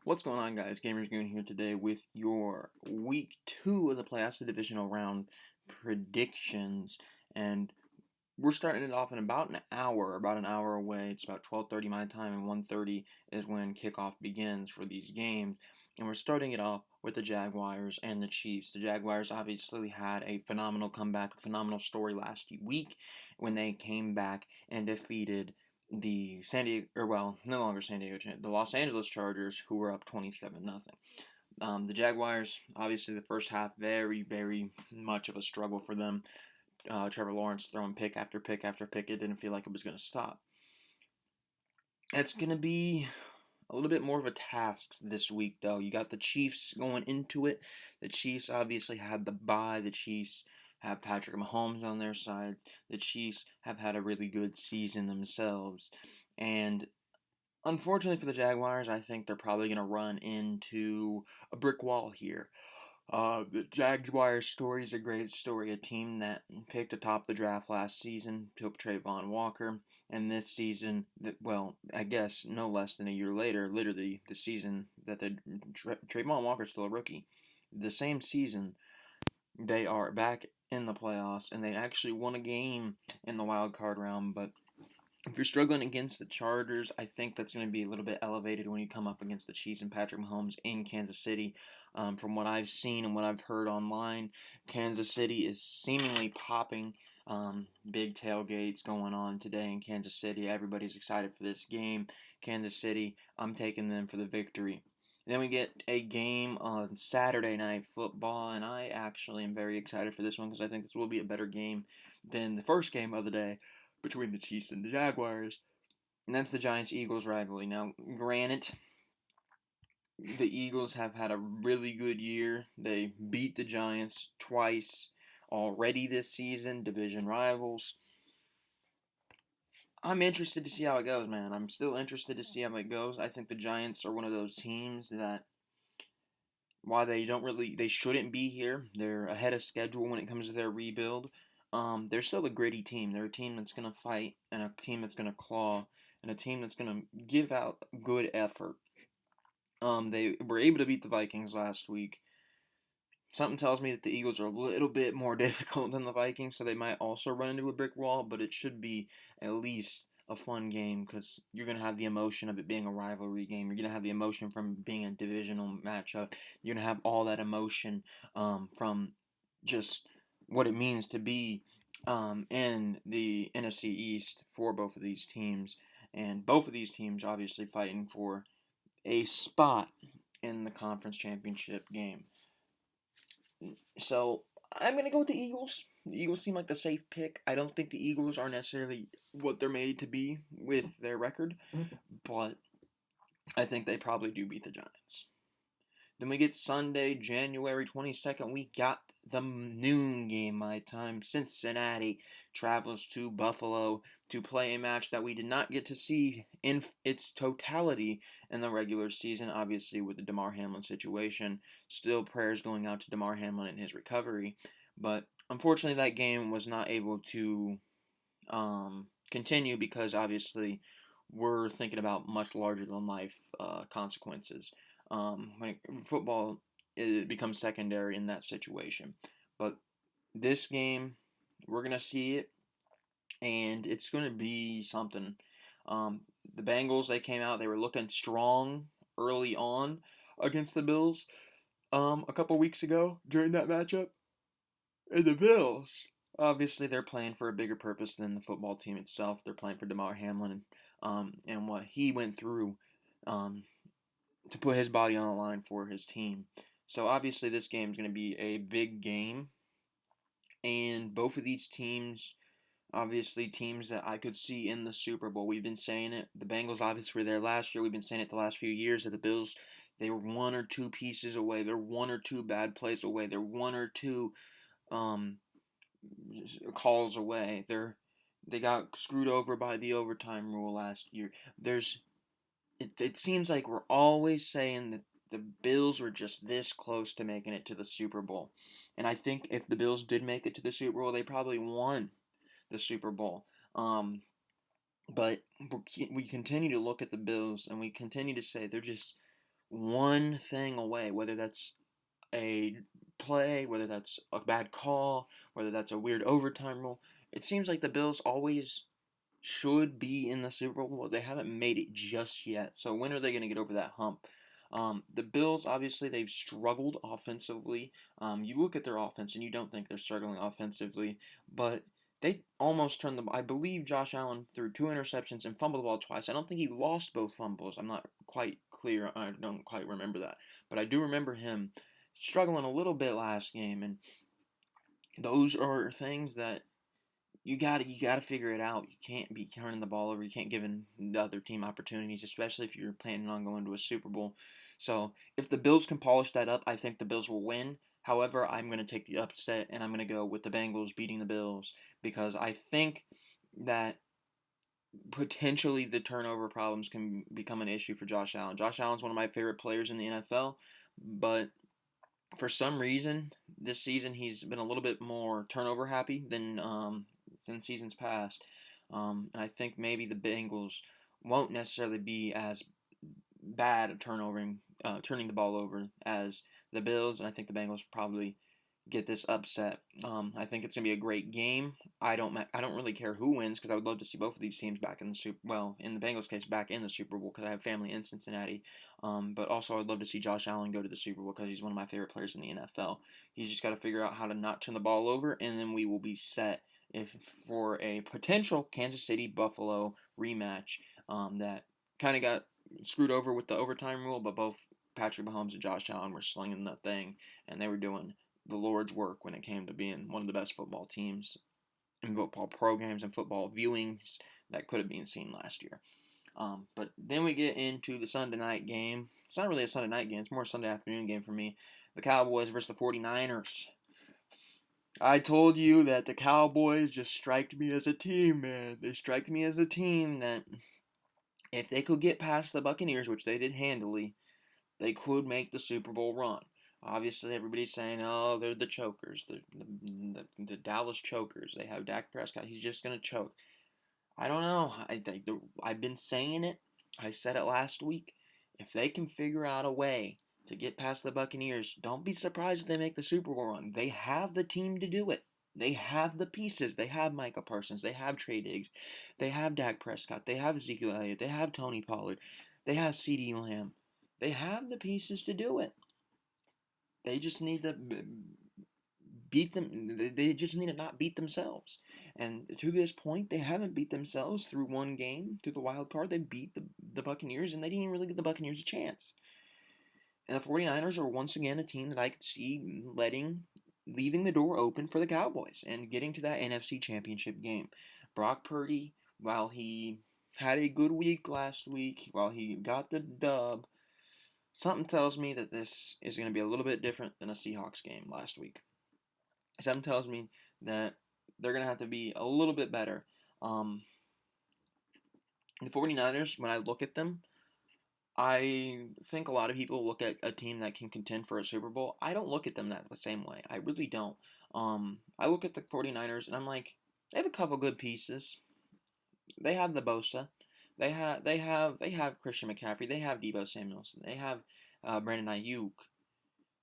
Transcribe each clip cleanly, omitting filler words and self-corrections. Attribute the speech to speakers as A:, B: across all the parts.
A: What's going on, guys? Gamers Goon here today with your week 2 of the playoffs, the divisional round predictions, and we're starting it off in about an hour away. It's about 12:30 my time, and 1:30 is when kickoff begins for these games. And we're starting it off with the Jaguars and the Chiefs. The Jaguars obviously had a phenomenal comeback, a phenomenal story last week when they came back and defeated the no longer San Diego, the Los Angeles Chargers, who were up 27-0. The Jaguars, obviously, the first half, very, very much of a struggle for them. Trevor Lawrence throwing pick after pick after pick. It didn't feel like it was going to stop. It's going to be a little bit more of a task this week, though. You got the Chiefs going into it. The Chiefs obviously had the bye. The Chiefs have Patrick Mahomes on their side. The Chiefs have had a really good season themselves. And unfortunately for the Jaguars, I think they're probably going to run into a brick wall here. The Jaguars story is a great story. A team that picked atop the draft last season took Trayvon Walker, and this season, I guess no less than a year later, literally the season that Trayvon Walker's still a rookie. The same season, they are back in the playoffs, and they actually won a game in the wild card round, but if you're struggling against the Chargers, I think that's going to be a little bit elevated when you come up against the Chiefs and Patrick Mahomes in Kansas City. From what I've seen and what I've heard online, Kansas City is seemingly popping. Big tailgates going on today in Kansas City. Everybody's excited for this game. Kansas City, I'm taking them for the victory. And then we get a game on Saturday Night Football, and I actually am very excited for this one because I think this will be a better game than the first game of the day between the Chiefs and the Jaguars, and that's the Giants-Eagles rivalry. Now, granted, the Eagles have had a really good year. They beat the Giants twice already this season, division rivals. I'm interested to see how it goes, man. I'm still interested to see how it goes. I think the Giants are one of those teams that while they shouldn't be here. They're ahead of schedule when it comes to their rebuild. They're still a gritty team. They're a team that's going to fight and a team that's going to claw and a team that's going to give out good effort. They were able to beat the Vikings last week. Something tells me that the Eagles are a little bit more difficult than the Vikings, so they might also run into a brick wall, but it should be at least a fun game because you're going to have the emotion of it being a rivalry game. You're going to have the emotion from being a divisional matchup. You're going to have all that emotion from just what it means to be in the NFC East for both of these teams. And both of these teams obviously fighting for a spot in the conference championship game. So I'm going to go with the Eagles. The Eagles seem like the safe pick. I don't think the Eagles are necessarily what they're made to be with their record, but I think they probably do beat the Giants. Then we get Sunday, January 22nd. We got the noon game my time. Cincinnati travels to Buffalo to play a match that we did not get to see in its totality in the regular season, obviously with the Damar Hamlin situation. Still prayers going out to Damar Hamlin and his recovery. But unfortunately that game was not able to continue because obviously we're thinking about much larger than life consequences. Football, it becomes secondary in that situation. But this game, we're gonna see it, and it's gonna be something. The Bengals, they came out, they were looking strong early on against the Bills a couple weeks ago during that matchup. And the Bills, obviously, they're playing for a bigger purpose than the football team itself. They're playing for Damar Hamlin and what he went through to put his body on the line for his team. So obviously this game is going to be a big game, and both of these teams, obviously teams that I could see in the Super Bowl. We've been saying it. The Bengals obviously were there last year. We've been saying it the last few years that the Bills, they were one or two pieces away. They're one or two bad plays away. They're one or two calls away. They got screwed over by the overtime rule last year. It seems like we're always saying that the Bills were just this close to making it to the Super Bowl. And I think if the Bills did make it to the Super Bowl, they probably won the Super Bowl. But we continue to look at the Bills and we continue to say they're just one thing away, whether that's a play, whether that's a bad call, whether that's a weird overtime rule. It seems like the Bills always should be in the Super Bowl. They haven't made it just yet. So when are they going to get over that hump? The Bills, obviously, they've struggled offensively. You look at their offense and you don't think they're struggling offensively, but they almost turned the. I believe Josh Allen threw 2 interceptions and fumbled the ball twice. I don't think he lost both fumbles. I'm not quite clear. I don't quite remember that, but I do remember him struggling a little bit last game, and those are things that you gotta figure it out. You can't be turning the ball over. You can't give the other team opportunities, especially if you're planning on going to a Super Bowl. So if the Bills can polish that up, I think the Bills will win. However, I'm going to take the upset, and I'm going to go with the Bengals beating the Bills because I think that potentially the turnover problems can become an issue for Josh Allen. Josh Allen's one of my favorite players in the NFL, but for some reason this season he's been a little bit more turnover happy than seasons past, and I think maybe the Bengals won't necessarily be as bad at turning the ball over as the Bills, and I think the Bengals probably get this upset. I think it's gonna be a great game. I don't really care who wins because I would love to see both of these teams back in the Super. Well, in the Bengals case, back in the Super Bowl because I have family in Cincinnati. But also I'd love to see Josh Allen go to the Super Bowl because he's one of my favorite players in the NFL. He's just got to figure out how to not turn the ball over, and then we will be set if for a potential Kansas City Buffalo rematch. That kind of got screwed over with the overtime rule, but both Patrick Mahomes and Josh Allen were slinging the thing, and they were doing the Lord's work when it came to being one of the best football teams and football programs and football viewings that could have been seen last year. But then we get into the Sunday night game. It's not really a Sunday night game, it's more a Sunday afternoon game for me. The Cowboys versus the 49ers. I told you that the Cowboys just striked me as a team, man. They striked me as a team that if they could get past the Buccaneers, which they did handily, they could make the Super Bowl run. Obviously, everybody's saying, "Oh, they're the chokers, the Dallas chokers." They have Dak Prescott; he's just gonna choke. I don't know. I've been saying it. I said it last week. If they can figure out a way to get past the Buccaneers, don't be surprised if they make the Super Bowl run. They have the team to do it. They have the pieces. They have Micah Parsons. They have Trey Diggs. They have Dak Prescott. They have Ezekiel Elliott. They have Tony Pollard. They have CeeDee Lamb. They have the pieces to do it. They just need to beat them. They just need to not beat themselves. And to this point, they haven't beat themselves through one game, through the wild card. They beat the Buccaneers, and they didn't even really give the Buccaneers a chance. And the 49ers are once again a team that I could see leaving the door open for the Cowboys and getting to that NFC Championship game. Brock Purdy, while he had a good week last week, while he got the dub, something tells me that this is going to be a little bit different than a Seahawks game last week. Something tells me that they're going to have to be a little bit better. The 49ers, when I look at them, I think a lot of people look at a team that can contend for a Super Bowl. I don't look at them that the same way. I really don't. I look at the 49ers and I'm like, they have a couple good pieces. They have the Bosa. They have Christian McCaffrey. They have Deebo Samuelson. They have Brandon Ayuk.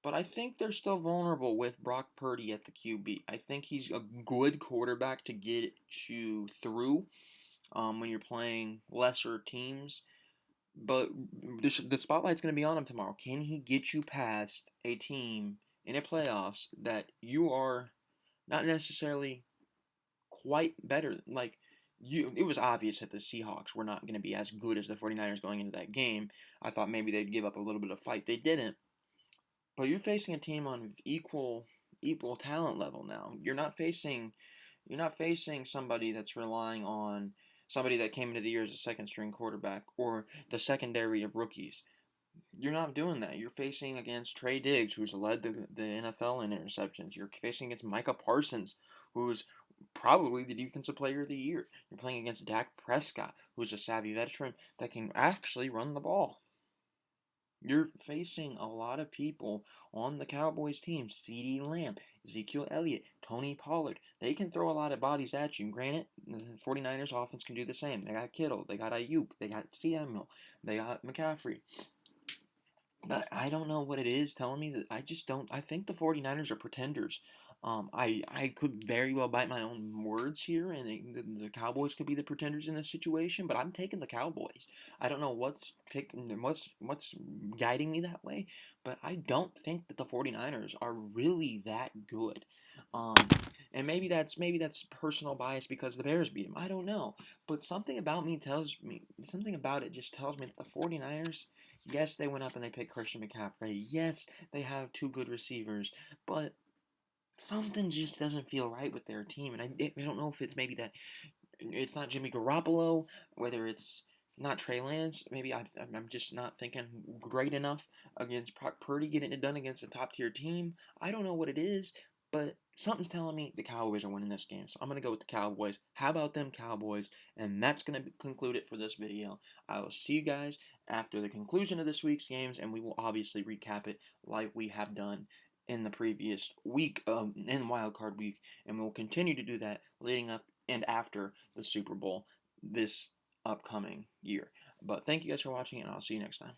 A: But I think they're still vulnerable with Brock Purdy at the QB. I think he's a good quarterback to get you through when you're playing lesser teams. But the spotlight's going to be on him tomorrow. Can he get you past a team in a playoffs that you are not necessarily quite better? It was obvious that the Seahawks were not going to be as good as the 49ers going into that game. I thought maybe they'd give up a little bit of fight. They didn't. But you're facing a team on equal talent level now. You're not facing somebody that's relying on somebody that came into the year as a second string quarterback or the secondary of rookies. You're not doing that. You're facing against Trey Diggs, who's led the NFL in interceptions. You're facing against Micah Parsons, who's probably the defensive player of the year. You're playing against Dak Prescott, who's a savvy veteran that can actually run the ball. You're facing a lot of people on the Cowboys team. CeeDee Lamb, Ezekiel Elliott, Tony Pollard. They can throw a lot of bodies at you. Granted, the 49ers offense can do the same. They got Kittle. They got Ayuk. They got Samuel. They got McCaffrey. But I don't know what it is telling me that I just don't. I think the 49ers are pretenders. I could very well bite my own words here, and the Cowboys could be the pretenders in this situation. But I'm taking the Cowboys. I don't know what's guiding me that way, but I don't think that the 49ers are really that good. Um, and maybe that's personal bias because the Bears beat them. I don't know, but something about it just tells me that the 49ers. Yes, they went up and they picked Christian McCaffrey. Yes, they have two good receivers, but something just doesn't feel right with their team. And I don't know if it's maybe that it's not Jimmy Garoppolo, whether it's not Trey Lance. Maybe I'm just not thinking great enough against Brock Purdy, getting it done against a top tier team. I don't know what it is, but something's telling me the Cowboys are winning this game. So I'm going to go with the Cowboys. How about them Cowboys? And that's going to conclude it for this video. I will see you guys after the conclusion of this week's games, and we will obviously recap it like we have done in the previous week, in Wild Card Week, and we'll continue to do that leading up and after the Super Bowl this upcoming year. But thank you guys for watching, and I'll see you next time.